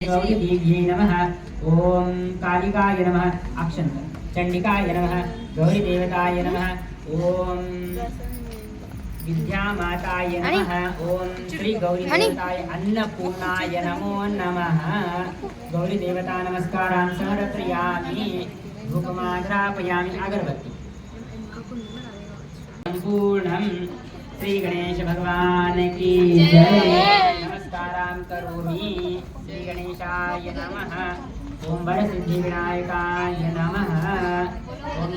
गौरीदेव्यै नमः। ओम कालिकाय नमः। अक्षंत चंडिकाय नमः। गौरीदेवताय नमः। ओम विद्यामाताय नमः। ओम श्री गौरीदेवताय अन्नपूर्णाय नमो नमः। गौरीदेवता नमस्कारान् समर्पयामि। धूपमाग्रापयामि। अगरबत्ती संपूर्णं श्री गणेश भगवान की जय। नमस्कारां करोमि। श्री गणेशाय नमः। ओम वरसिद्धि विनायकाय नमः। ओम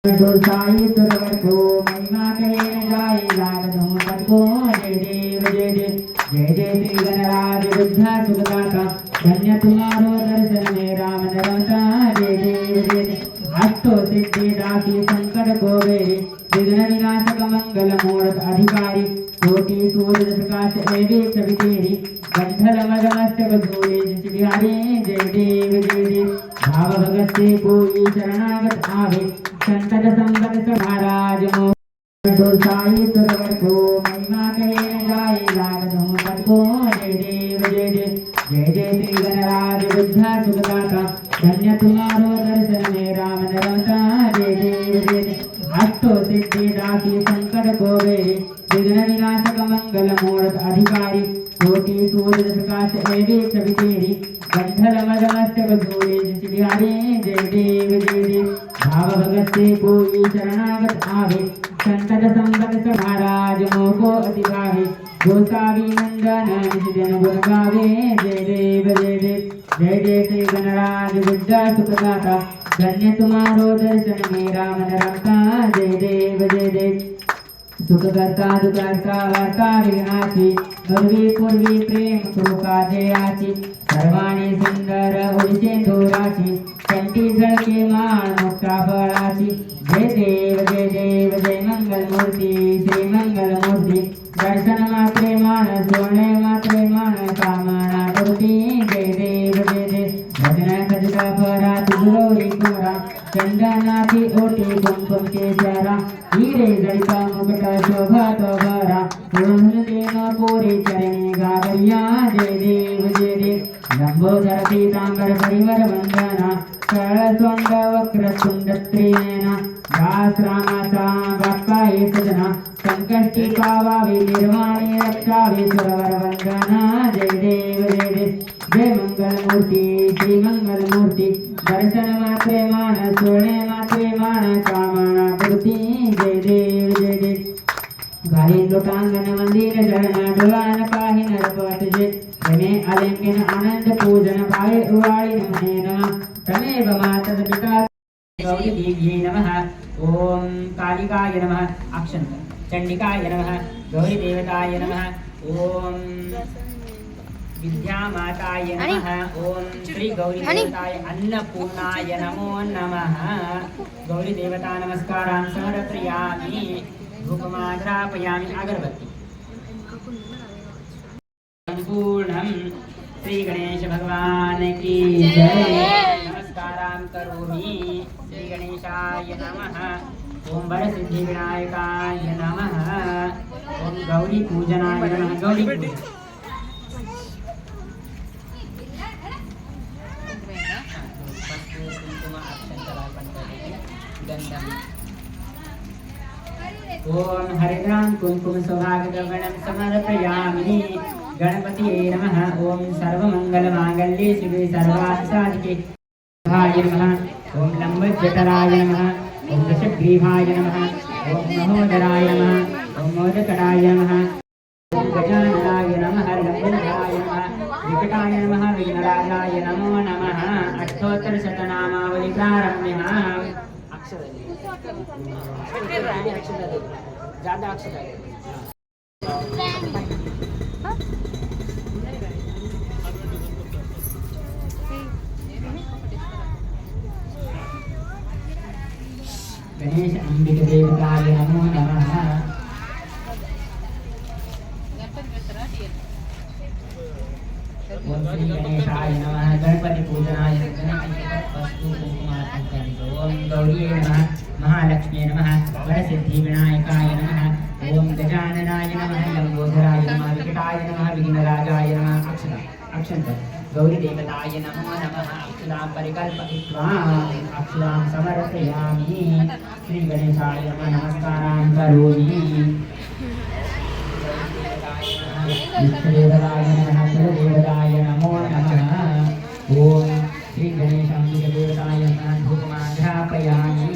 दोषाय दुर्वर्गो महिमा कहे न जाए लागतो तत्को जय देव जय देव जय जय श्री गणराज बुद्ध सुखदाता धन्य तुम्हारो दर्शन में राम नरता जय देव जय देव अष्टो सिद्धि दासी संकट को बेरे विघ्न विनाशक मंगल मूर्त अधिकारी कोटि सूर्य प्रकाश एवे सवितेरी गंधल मदमस्तक धूले जिस बिहारी जय देव जय देव भाव भगत से कोई शरणागत आवे संतत संगत महाराज मोसाई सुरवरको महिमा कहे न जाए लागतो तत्को जय देव जय देव जय जय श्री गणराज बुद्ध सुखदाता धन्य तुम्हारो दर्शन में राम नरता जय देव जय देव अष्टो सिद्धि दासी संकट को बेरे विघ्न विनाशक मंगल मूर्त अधिकारी कोटि सूर्य प्रकाश एवे सवितेरी गंधल मदमस्तक धूले जिस बिहारी जय देव जय देव भाव भगत से कोई शरणागत आवे संतत संगत महाराज मोको अति भावे गोसावी नंदन निज जन गुण गावे जय देव जय देव जय जय श्री गणराज बुद्ध सुखदाता धन्य तुम्हारो दर्शन में राम नरता जय देव जय देव सुखकर्ता दुखहर्ता वार्ता विघ्नाची पूर्वी पूर्वी प्रेम कृपा जयाची सर्वाणी सुंदर उदिसेंदुराची कंठी झळके माळ मोक्षा फळाची जय देव जय मंगल मूर्ती श्री मंगल मूर्ती दर्शन मात्रे मान सोने मात्रे मान कामना करती जय देव भजन खजित फरा तुझोरी कोरा चंदनाची ओटी कुंकुम केसरा हिरे जडिता मुकुट शोभा तो भरा पूर्ण देव पोरे चरणी गागरिया जय देव लंबोदर पीतांबर परिवर वंदना सरळ सोंड वक्र तुंड त्रिनेना दास रामाचा बाप्पाये सजना संकष्टी पावावे निर्वाणी रक्षावे सुरवर वंदना जय देव जय मंगल मूर्ती श्री मंगल मूर्ती दर्शन मात्रे मान सोने मात्रे मान कामना पूर्ती जय देव गाली लोटांगण मंदिर चरण डोलान पाहि नरपत जय तमे आलिंगन आनंद पूजन भावे उवाळी नमने नमः तमेव मातः पिता गौरीदेव्यै नमः। ओम कालिकाय नमः। अक्षंत चंडिकाय नमः। गौरीदेवताय नमः। ओम विद्यामाताय नमः। ओम श्री गौरीदेवताय अन्नपूर्णाय नमो नमः। गौरीदेवता नमस्कारान् समर्पयामि। धूपमाग्रापयामि। अगरबत्ती संपूर्णं श्री गणेश भगवान की जय। नमस्कारां करोमि। श्री गणेशाय नमः। ओम वरसिद्धि विनायकाय नमः। ओम गौरी पूजनाय नमः। गौरी पूजन ओम हरिद्रां कुंकुम सौभाग्यगणं समर्पयामि। गणपतिये नमः। ओम सर्वमंगलमांगल्ये शिवे सर्वार्थसाधिके नमः। ओम लंबोदराय नमः। ओम दशग्रीवाय नमः। ओम महोदराय नमः। ओम मोदकराय नमः। ओम गजाननाय नमः। लंबोदराय नमः। विकटाय नमः। विघ्नराजाय नमो नमः। अष्टोत्तर शतनामावली प्रारम्भः। ज्यादा अक्षर गणेश अंबिका देवताय नमो नमः। ओम श्री गणेशाय नमः। गणपति पूजनाय वस्तु ओम गौरी नमः। महालक्ष्मी नमः। वरसिद्धि विनायकाय नमः। ओम गजाननाय नमः। लंबोदराय नमः। विकटाय नमः। विघ्नराजाय नमः। अक्षंत गौरी देवताय नमो नमः अक्षरां परिकल्पयित्वा अक्षरां समर्पयामि श्री गणेशाय नमस्कारान् करोमि विष्णुदेवताय नमः कुलदेवताय नमो नमः ओम श्री गणेशाय देवताय नमः धूपमाघ्रापयामि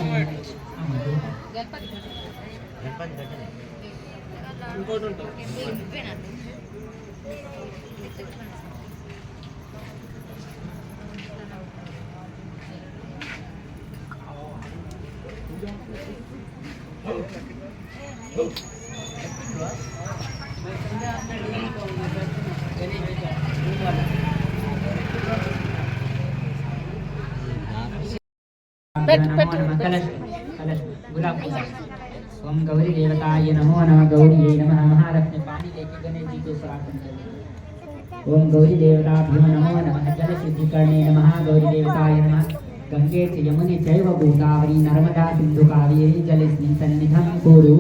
कलश कलश गुलाब ओम गौरी देवताय नमो नमः गौरी नमः महालक्ष्मी पानी लेके गणेश जी को प्रार्थना करें ओम गौरी देवताभ्यो नमो नमः जल शुद्धिकरणे नमः गौरी देवताय नमः गंगे च यमुने चैव गोदावरी नर्मदा सिंधु कावेरी जलेस्मिन् सन्निधं कुरु।